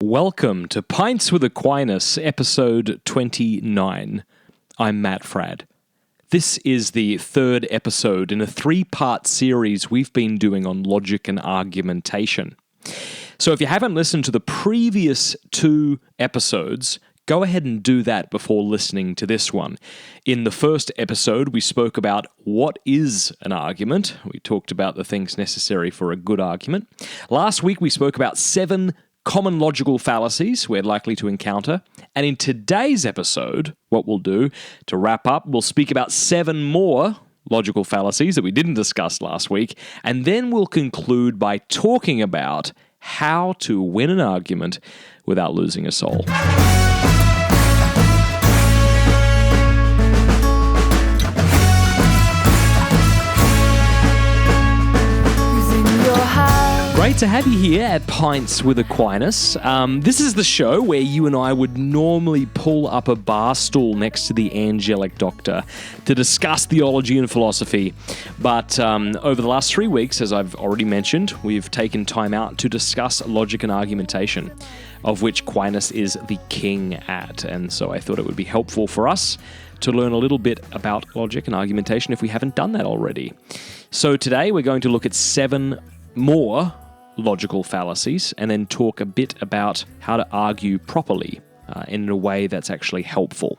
Welcome to Pints with Aquinas, episode 29. I'm Matt Fradd. This is the third episode in a three-part series we've been doing on logic and argumentation. So if you haven't listened to the previous two episodes, go ahead and do that before listening to this one. In the first episode, we spoke about what is an argument. We talked about the things necessary for a good argument. Last week, we spoke about 7 common logical fallacies we're likely to encounter. And in today's episode, what we'll do, to wrap up, we'll speak about 7 more logical fallacies that we didn't discuss last week, and then we'll conclude by talking about how to win an argument without losing a soul. Great to have you here at Pints with Aquinas. This is the show where you and I would normally pull up a bar stool next to the angelic doctor to discuss theology and philosophy. But over the last 3 weeks, as I've already mentioned, we've taken time out to discuss logic and argumentation, of which Aquinas is the king at. And so I thought it would be helpful for us to learn a little bit about logic and argumentation if we haven't done that already. So today we're going to look at 7 more logical fallacies, and then talk a bit about how to argue properly in a way that's actually helpful.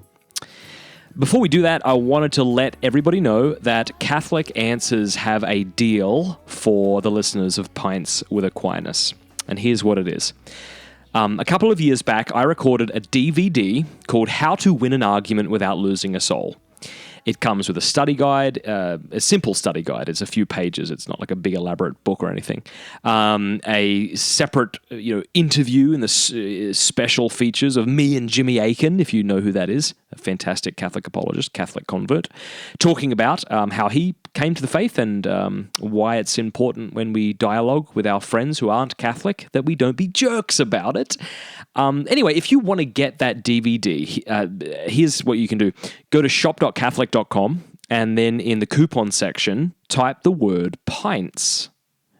Before we do that, I wanted to let everybody know that Catholic Answers have a deal for the listeners of Pints with Aquinas. And here's what it is. A couple of years back, I recorded a DVD called How to Win an Argument Without Losing a Soul. It comes with a study guide, a simple study guide. It's a few pages. It's not like a big elaborate book or anything. A separate, interview in the special features of me and Jimmy Aiken, if you know who that is, a fantastic Catholic apologist, Catholic convert, talking about how he came to the faith and why it's important when we dialogue with our friends who aren't Catholic that we don't be jerks about it. Anyway, if you want to get that DVD, here's what you can do. Go to shop.catholic.com and then in the coupon section, type the word pints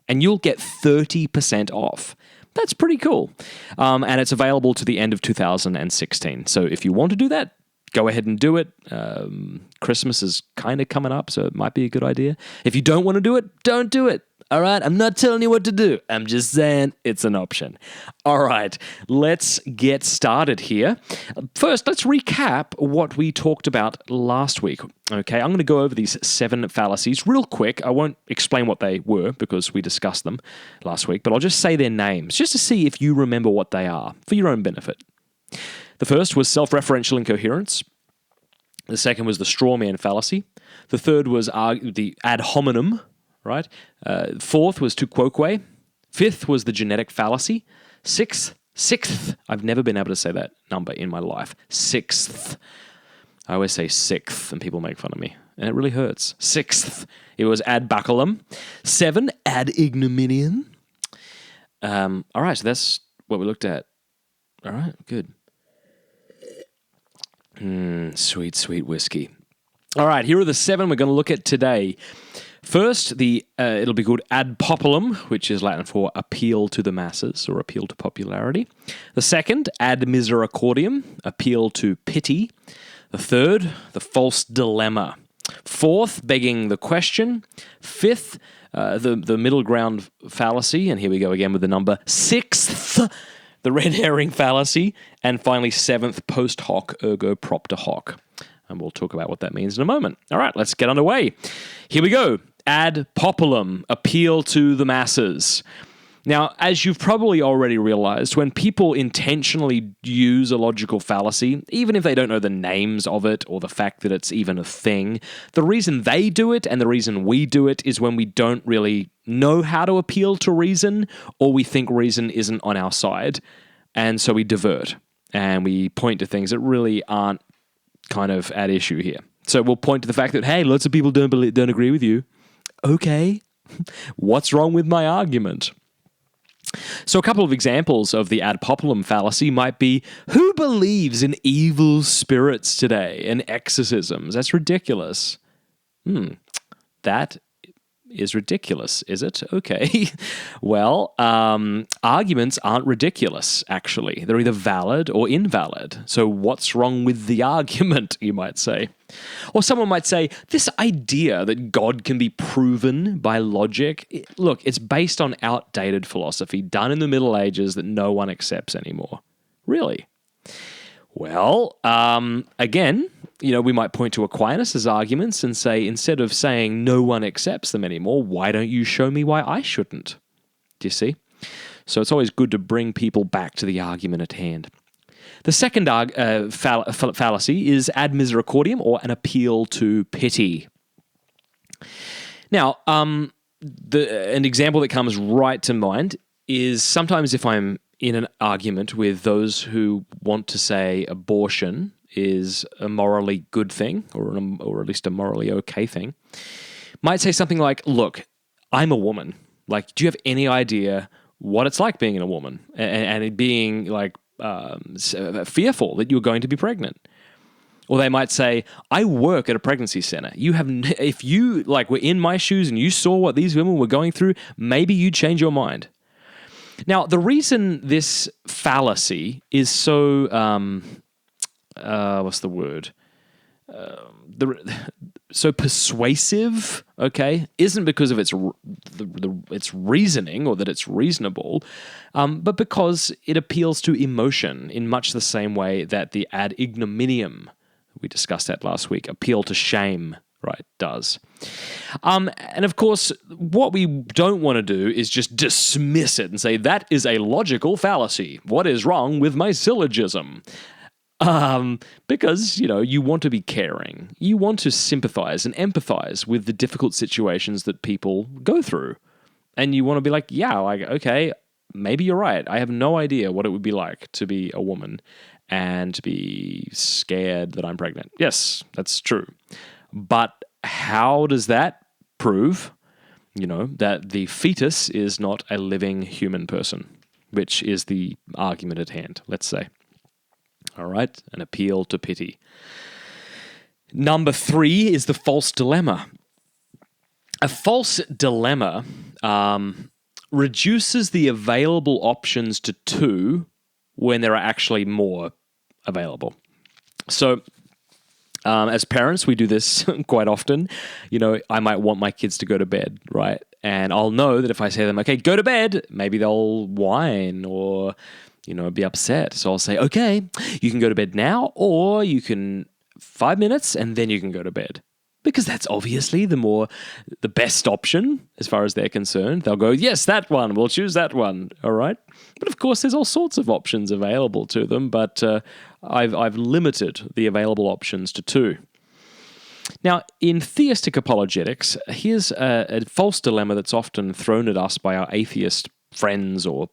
and you'll get 30% off. That's pretty cool. And it's available to the end of 2016. So if you want to do that, go ahead and do it. Christmas is kind of coming up, so it might be a good idea. If you don't want to do it, don't do it. All right, I'm not telling you what to do. I'm just saying it's an option. All right, let's get started here. First, let's recap what we talked about last week. Okay, I'm going to go over these 7 fallacies real quick. I won't explain what they were because we discussed them last week, but I'll just say their names just to see if you remember what they are for your own benefit. The first was self-referential incoherence. The second was the straw man fallacy. The third was the ad hominem, right? Fourth was tu quoque. Fifth was the genetic fallacy. Sixth, I've never been able to say that number in my life. Sixth. I always say sixth, and people make fun of me, and it really hurts. Sixth, it was ad baculum. 7, ad ignominium. All right, so that's what we looked at. All right, good. Sweet, sweet whiskey. All right, here are the 7 we're going to look at today. First, it'll be called ad populum, which is Latin for appeal to the masses or appeal to popularity. The second, ad misericordiam, appeal to pity. The third, the false dilemma. Fourth, begging the question. Fifth, the middle ground fallacy, and here we go again with the number. Sixth, the red herring fallacy. And finally, 7th, post hoc, ergo propter hoc. And we'll talk about what that means in a moment. All right, let's get underway. Here we go. Ad populum, appeal to the masses. Now, as you've probably already realized, when people intentionally use a logical fallacy, even if they don't know the names of it or the fact that it's even a thing, the reason they do it and the reason we do it is when we don't really know how to appeal to reason or we think reason isn't on our side. And so we divert and we point to things that really aren't kind of at issue here. So we'll point to the fact that, hey, lots of people don't agree with you. Okay, what's wrong with my argument? So a couple of examples of the ad populum fallacy might be, who believes in evil spirits today and exorcisms? That's ridiculous. That is ridiculous, is it? Okay. Well, arguments aren't ridiculous, actually. They're either valid or invalid. So what's wrong with the argument, you might say? Or someone might say, this idea that God can be proven by logic, look, it's based on outdated philosophy done in the Middle Ages that no one accepts anymore. Really? Well, again, we might point to Aquinas' arguments and say, instead of saying no one accepts them anymore, why don't you show me why I shouldn't? Do you see? So it's always good to bring people back to the argument at hand. The second fallacy is ad misericordiam, or an appeal to pity. Now, an example that comes right to mind is sometimes if I'm in an argument with those who want to say abortion is a morally good thing, or at least a morally okay thing, might say something like, look, I'm a woman. Like, do you have any idea what it's like being a woman and being like fearful that you're going to be pregnant? Or they might say, I work at a pregnancy center. If you were in my shoes and you saw what these women were going through, maybe you'd change your mind. Now, the reason this fallacy is so, what's the word? So persuasive, okay, isn't because of its reasoning or that it's reasonable, but because it appeals to emotion in much the same way that the ad ignominium, we discussed that last week, appeal to shame, right, does. And of course, what we don't want to do is just dismiss it and say, that is a logical fallacy. What is wrong with my syllogism? Because, you want to be caring. You want to sympathize and empathize with the difficult situations that people go through. And you want to be like, okay, maybe you're right. I have no idea what it would be like to be a woman and to be scared that I'm pregnant. Yes, that's true. But how does that prove, that the fetus is not a living human person, which is the argument at hand, let's say. All right, an appeal to pity. Number 3 is the false dilemma. A false dilemma reduces the available options to 2 when there are actually more available. So, as parents, we do this quite often. I might want my kids to go to bed, right? And I'll know that if I say to them, okay, go to bed, maybe they'll whine or, be upset. So I'll say, okay, you can go to bed now, or you can 5 minutes and then you can go to bed. Because that's obviously the best option as far as they're concerned. They'll go, yes, that one, we'll choose that one, all right? But of course, there's all sorts of options available to them, but I've limited the available options to 2. Now, in theistic apologetics, here's a false dilemma that's often thrown at us by our atheist friends or,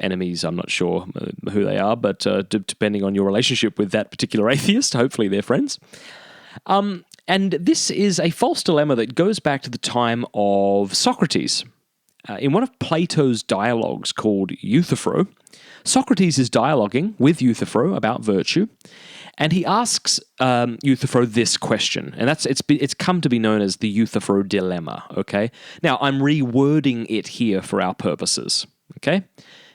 enemies. I'm not sure who they are, but depending on your relationship with that particular atheist, hopefully they're friends. And this is a false dilemma that goes back to the time of Socrates. In one of Plato's dialogues called Euthyphro, Socrates is dialoguing with Euthyphro about virtue, and he asks Euthyphro this question, and it's come to be known as the Euthyphro dilemma, okay? Now, I'm rewording it here for our purposes, okay?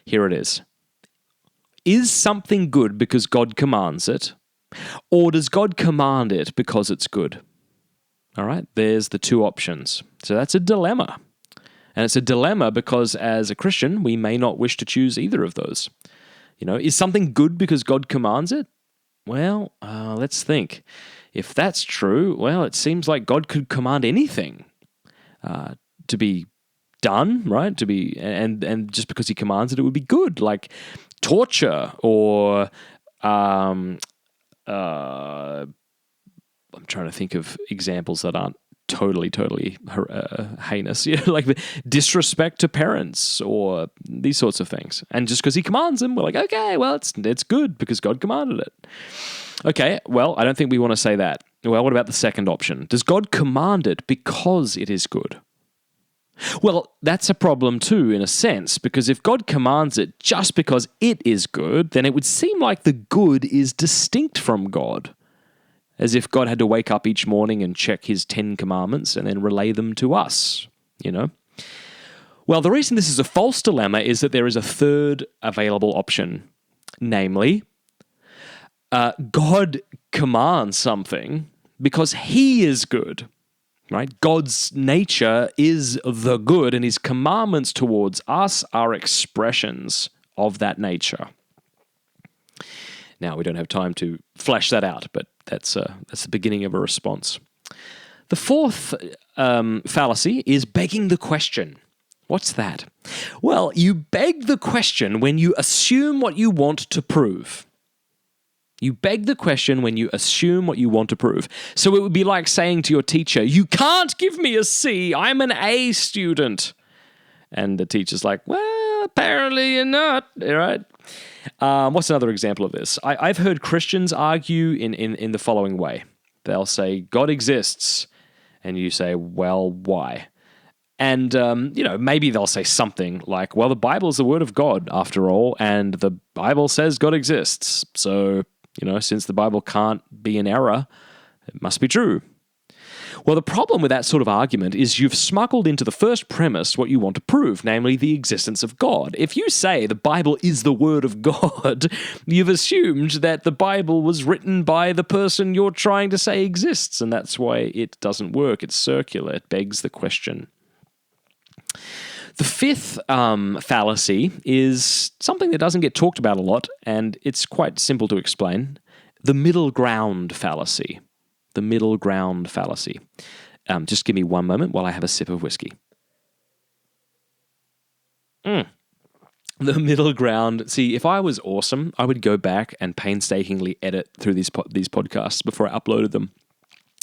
Here it is. Is something good because God commands it, or does God command it because it's good? All right, there's the 2 options. So that's a dilemma. And it's a dilemma because as a Christian, we may not wish to choose either of those. Is something good because God commands it? Well, let's think. If that's true, it seems like God could command anything to be done, right? To be, and just because he commands it would be good, like torture or I'm trying to think of examples that aren't totally heinous, like disrespect to parents or these sorts of things. And just because he commands them, we're like, okay, well, it's good because God commanded it. Okay, well, I don't think we want to say that. Well, what about the second option? Does God command it because it is good? Well, that's a problem too, in a sense, because if God commands it just because it is good, then it would seem like the good is distinct from God. as if God had to wake up each morning and check his 10 commandments and then relay them to us, you know? Well, the reason this is a false dilemma is that there is a third available option, namely, God commands something because he is good, right? God's nature is the good, and his commandments towards us are expressions of that nature. Now, we don't have time to flesh that out, but that's the beginning of a response. The fourth fallacy is begging the question. What's that? Well, you beg the question when you assume what you want to prove. You beg the question when you assume what you want to prove. So it would be like saying to your teacher, you can't give me a C, I'm an A student. And the teacher's like, well, apparently you're not, all right? What's another example of this? I've heard Christians argue in the following way. They'll say, God exists. And you say, well, why? And, maybe they'll say something like, well, the Bible is the word of God, after all, and the Bible says God exists. So, since the Bible can't be in error, it must be true. Well, the problem with that sort of argument is you've smuggled into the first premise what you want to prove, namely the existence of God. If you say the Bible is the word of God, you've assumed that the Bible was written by the person you're trying to say exists, and that's why it doesn't work. It's circular. It begs the question. The fifth fallacy is something that doesn't get talked about a lot, and it's quite simple to explain. The middle ground fallacy. The middle ground fallacy. Just give me one moment while I have a sip of whiskey. The middle ground. See, if I was awesome, I would go back and painstakingly edit through these podcasts before I uploaded them.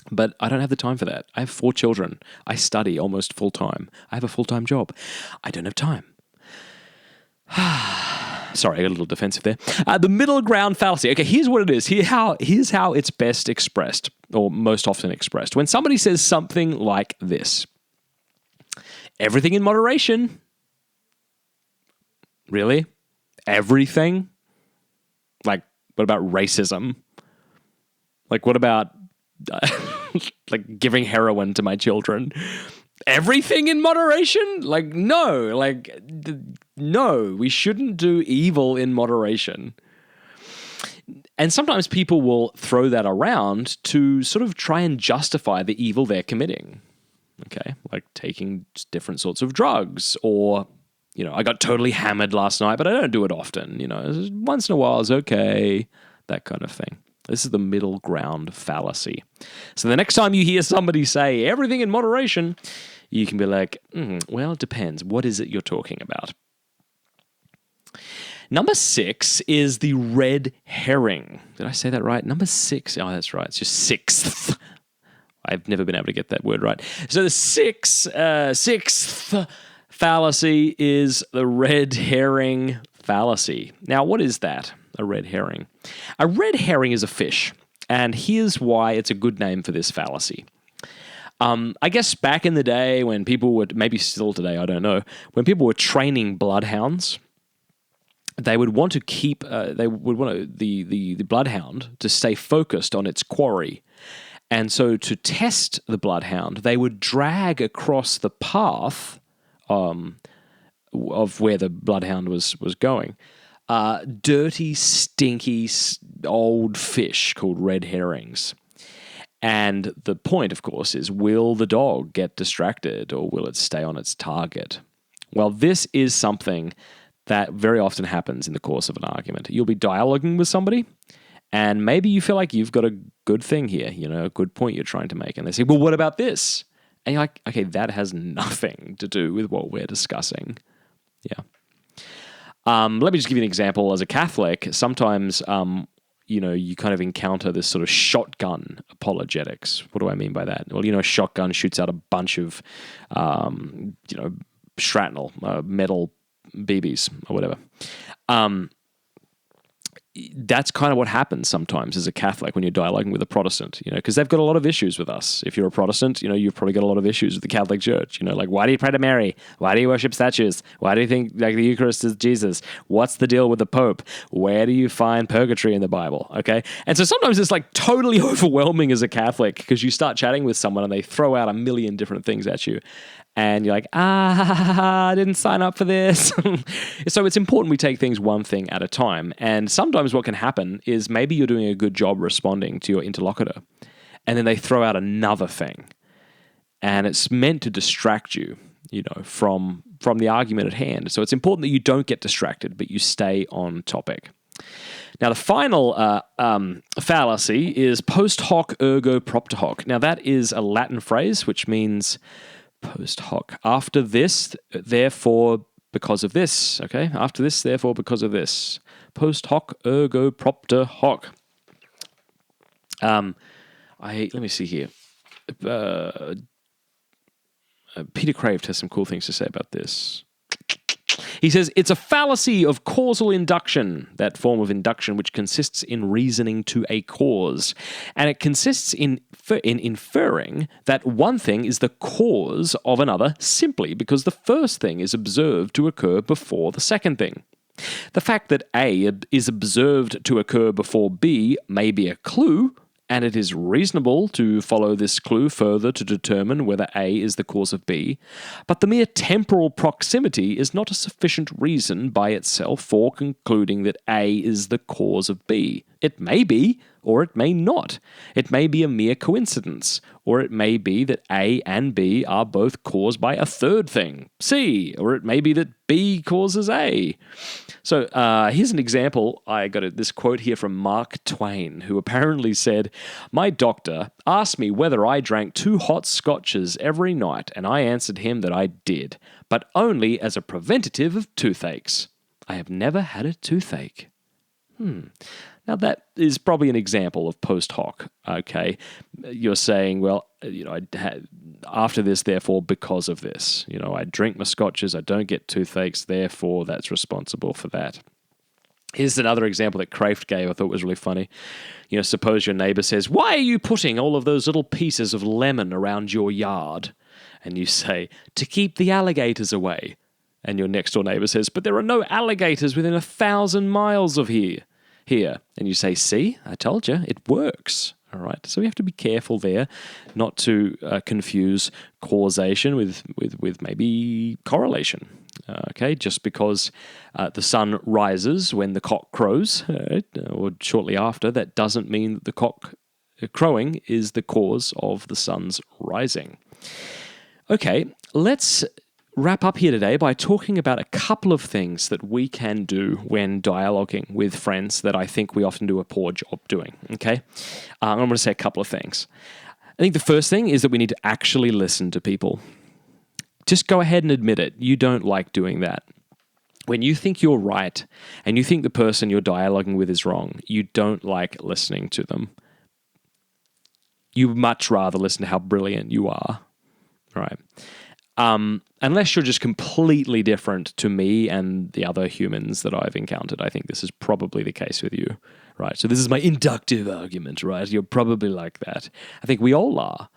But I don't have the time for that. I have 4 children. I study almost full-time. I have a full-time job. I don't have time. Sorry, I got a little defensive there. The middle ground fallacy. Okay, here's what it is. Here's how it's best expressed, or most often expressed. When somebody says something like this, everything in moderation. Really? Everything? Like, what about racism? Like, what about like giving heroin to my children? Everything in moderation? Like, no, we shouldn't do evil in moderation. And sometimes people will throw that around to sort of try and justify the evil they're committing. Okay, like taking different sorts of drugs, or, I got totally hammered last night, but I don't do it often. Once in a while is okay, that kind of thing. This is the middle ground fallacy. So the next time you hear somebody say everything in moderation, you can be like, well, it depends. What is it you're talking about? Number 6 is the red herring. Did I say that right? Number 6. Oh, that's right. It's just sixth. I've never been able to get that word right. So the sixth fallacy is the red herring fallacy. Now, what is that? A red herring. A red herring is a fish, and here's why it's a good name for this fallacy. I guess back in the day when people would, maybe still today, I don't know, when people were training bloodhounds, they would want to keep, the bloodhound to stay focused on its quarry. And so to test the bloodhound, they would drag across the path of where the bloodhound was going dirty, stinky, old fish called red herrings. And the point, of course, is will the dog get distracted or will it stay on its target? Well, this is something that very often happens in the course of an argument. You'll be dialoguing with somebody, and maybe you feel like you've got a good thing here, a good point you're trying to make. And they say, well, what about this? And you're like, okay, that has nothing to do with what we're discussing. Yeah. Let me just give you an example. As a Catholic, sometimes, you kind of encounter this sort of shotgun apologetics. What do I mean by that? Well, a shotgun shoots out a bunch of, shrapnel, metal BBs or whatever. that's kind of what happens sometimes as a Catholic when you're dialoguing with a Protestant, because they've got a lot of issues with us. If you're a Protestant, you've probably got a lot of issues with the Catholic Church. Like, why do you pray to Mary? Why do you worship statues? Why do you think like the Eucharist is Jesus? What's the deal with the Pope? Where do you find purgatory in the Bible? Okay. And so sometimes it's like totally overwhelming as a Catholic because you start chatting with someone and they throw out a million different things at you. And you're like, I didn't sign up for this. So it's important we take things one thing at a time. And sometimes what can happen is maybe you're doing a good job responding to your interlocutor, and then they throw out another thing. And it's meant to distract you, from the argument at hand. So it's important that you don't get distracted, but you stay on topic. Now, the final fallacy is post hoc ergo propter hoc. Now, that is a Latin phrase which means post hoc. After this, therefore, because of this. Okay? After this, therefore, because of this. Post hoc ergo propter hoc. Let me see here. Peter Craved has some cool things to say about this. He says, it's a fallacy of causal induction, that form of induction which consists in reasoning to a cause. And it consists in inferring that one thing is the cause of another simply because the first thing is observed to occur before the second thing. The fact that A is observed to occur before B may be a clue, and it is reasonable to follow this clue further to determine whether A is the cause of B, but the mere temporal proximity is not a sufficient reason by itself for concluding that A is the cause of B. It may be, or it may not. It may be a mere coincidence, or it may be that A and B are both caused by a third thing, C, or it may be that B causes A. So here's an example. I got this quote here from Mark Twain, who apparently said, "My doctor asked me whether I drank 2 hot scotches every night, and I answered him that I did, but only as a preventative of toothaches. I have never had a toothache." Now, that is probably an example of post hoc, okay? You're saying, well, after this, therefore, because of this. I drink my scotches, I don't get toothaches, therefore, that's responsible for that. Here's another example that Kraft gave I thought was really funny. Suppose your neighbor says, "Why are you putting all of those little pieces of lemon around your yard?" And you say, "To keep the alligators away." And your next door neighbor says, "But there are no alligators within 1,000 miles of here. And you say, "See, I told you, it works." All right, so we have to be careful there, not to confuse causation with maybe correlation. Okay, just because the sun rises when the cock crows, or shortly after, that doesn't mean that the cock crowing is the cause of the sun's rising. Okay, let's wrap up here today by talking about a couple of things that we can do when dialoguing with friends that I think we often do a poor job doing, okay? I'm going to say a couple of things. I think the first thing is that we need to actually listen to people. Just go ahead and admit it. You don't like doing that. When you think you're right and you think the person you're dialoguing with is wrong, you don't like listening to them. You much rather listen to how brilliant you are, right? Unless you're just completely different to me and the other humans that I've encountered. I think this is probably the case with you, right? So this is my inductive argument, right? You're probably like that. I think we all are.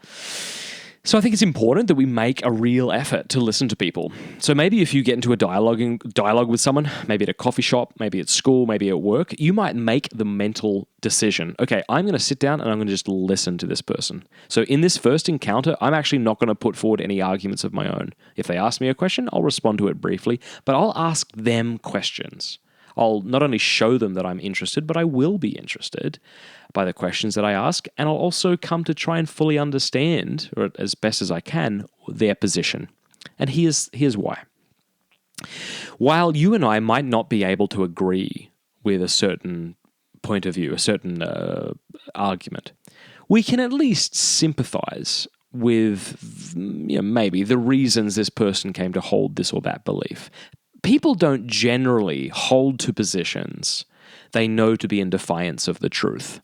So I think it's important that we make a real effort to listen to people. So maybe if you get into a dialogue with someone, maybe at a coffee shop, maybe at school, maybe at work, you might make the mental decision, okay, I'm going to sit down and I'm going to just listen to this person. So in this first encounter, I'm actually not going to put forward any arguments of my own. If they ask me a question, I'll respond to it briefly, but I'll ask them questions. I'll not only show them that I'm interested, but I will be interested by the questions that I ask, and I'll also come to try and fully understand, or as best as I can, their position. And here's why. While you and I might not be able to agree with a certain point of view, a certain argument, we can at least sympathize with maybe the reasons this person came to hold this or that belief. People don't generally hold to positions they know to be in defiance of the truth,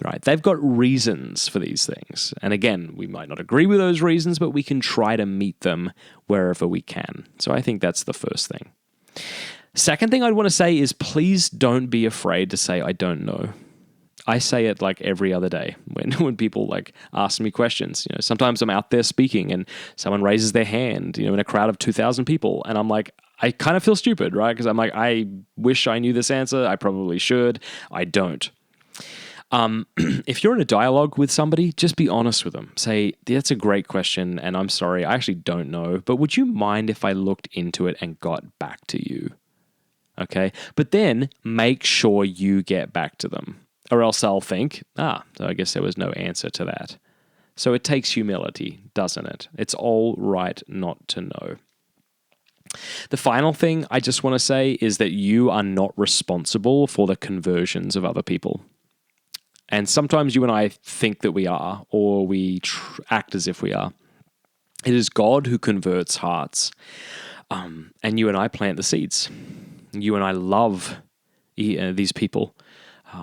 right? They've got reasons for these things. And again, we might not agree with those reasons, but we can try to meet them wherever we can. So I think that's the first thing. Second thing I'd want to say is please don't be afraid to say, I don't know. I say it like every other day when people like ask me questions. Sometimes I'm out there speaking and someone raises their hand, in a crowd of 2,000 people. And I'm like, I kind of feel stupid, right? Because I'm like, I wish I knew this answer. I probably should. I don't. If you're in a dialogue with somebody, just be honest with them. Say, that's a great question, and I'm sorry, I actually don't know, but would you mind if I looked into it and got back to you? Okay? But then make sure you get back to them, or else I'll think, so I guess there was no answer to that. So it takes humility, doesn't it? It's all right not to know. The final thing I just want to say is that you are not responsible for the conversions of other people. And sometimes you and I think that we are, or we act as if we are. It is God who converts hearts. And you and I plant the seeds. You and I love these people.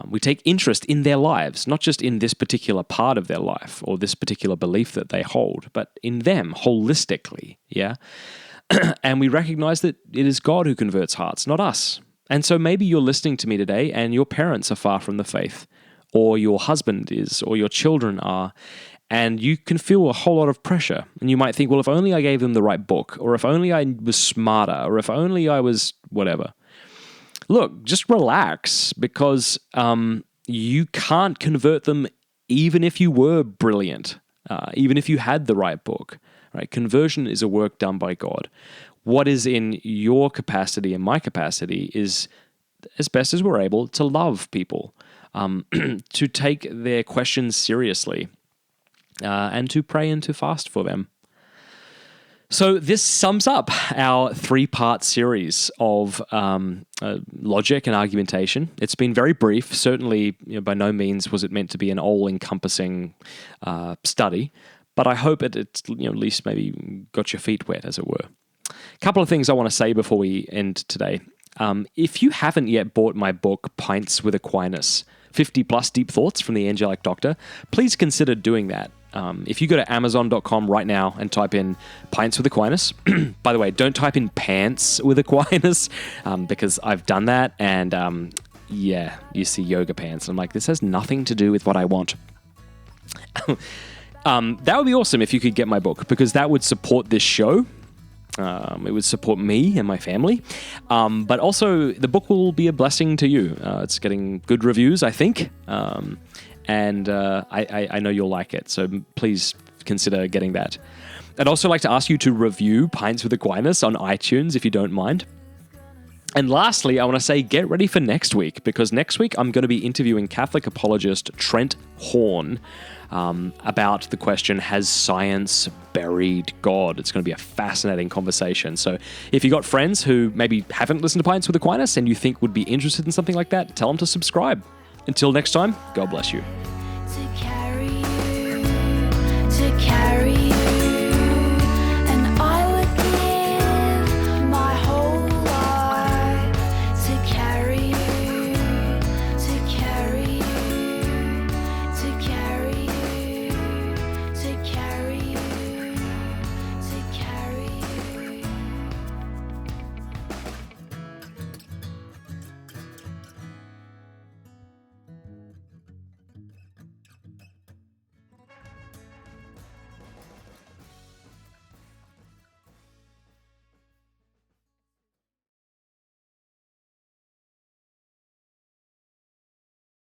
We take interest in their lives, not just in this particular part of their life or this particular belief that they hold, but in them holistically, yeah? And we recognize that it is God who converts hearts, not us. And so maybe you're listening to me today and your parents are far from the faith, or your husband is, or your children are, and you can feel a whole lot of pressure. And you might think, well, if only I gave them the right book, or if only I was smarter, or if only I was whatever. Look, just relax, because you can't convert them even if you were brilliant, even if you had the right book. Right? Conversion is a work done by God. What is in your capacity and my capacity is, as best as we're able, to love people, to take their questions seriously, and to pray and to fast for them. So this sums up our 3-part series of logic and argumentation. It's been very brief. Certainly, by no means was it meant to be an all-encompassing study, but I hope it at least maybe got your feet wet, as it were. A couple of things I want to say before we end today. If you haven't yet bought my book, Pints with Aquinas, 50 plus deep thoughts from the Angelic Doctor, please consider doing that. If you go to Amazon.com right now and type in Pints with Aquinas, by the way, don't type in Pants with Aquinas, because I've done that, and you see yoga pants. I'm like, this has nothing to do with what I want. That would be awesome if you could get my book, because that would support this show. It would support me and my family. But also, the book will be a blessing to you. It's getting good reviews, I think. And I know you'll like it. So please consider getting that. I'd also like to ask you to review Pints with Aquinas on iTunes, if you don't mind. And lastly, I want to say get ready for next week, because next week I'm going to be interviewing Catholic apologist Trent Horn about the question, has science buried God? It's going to be a fascinating conversation. So if you've got friends who maybe haven't listened to Pints with Aquinas and you think would be interested in something like that, tell them to subscribe. Until next time, God bless you.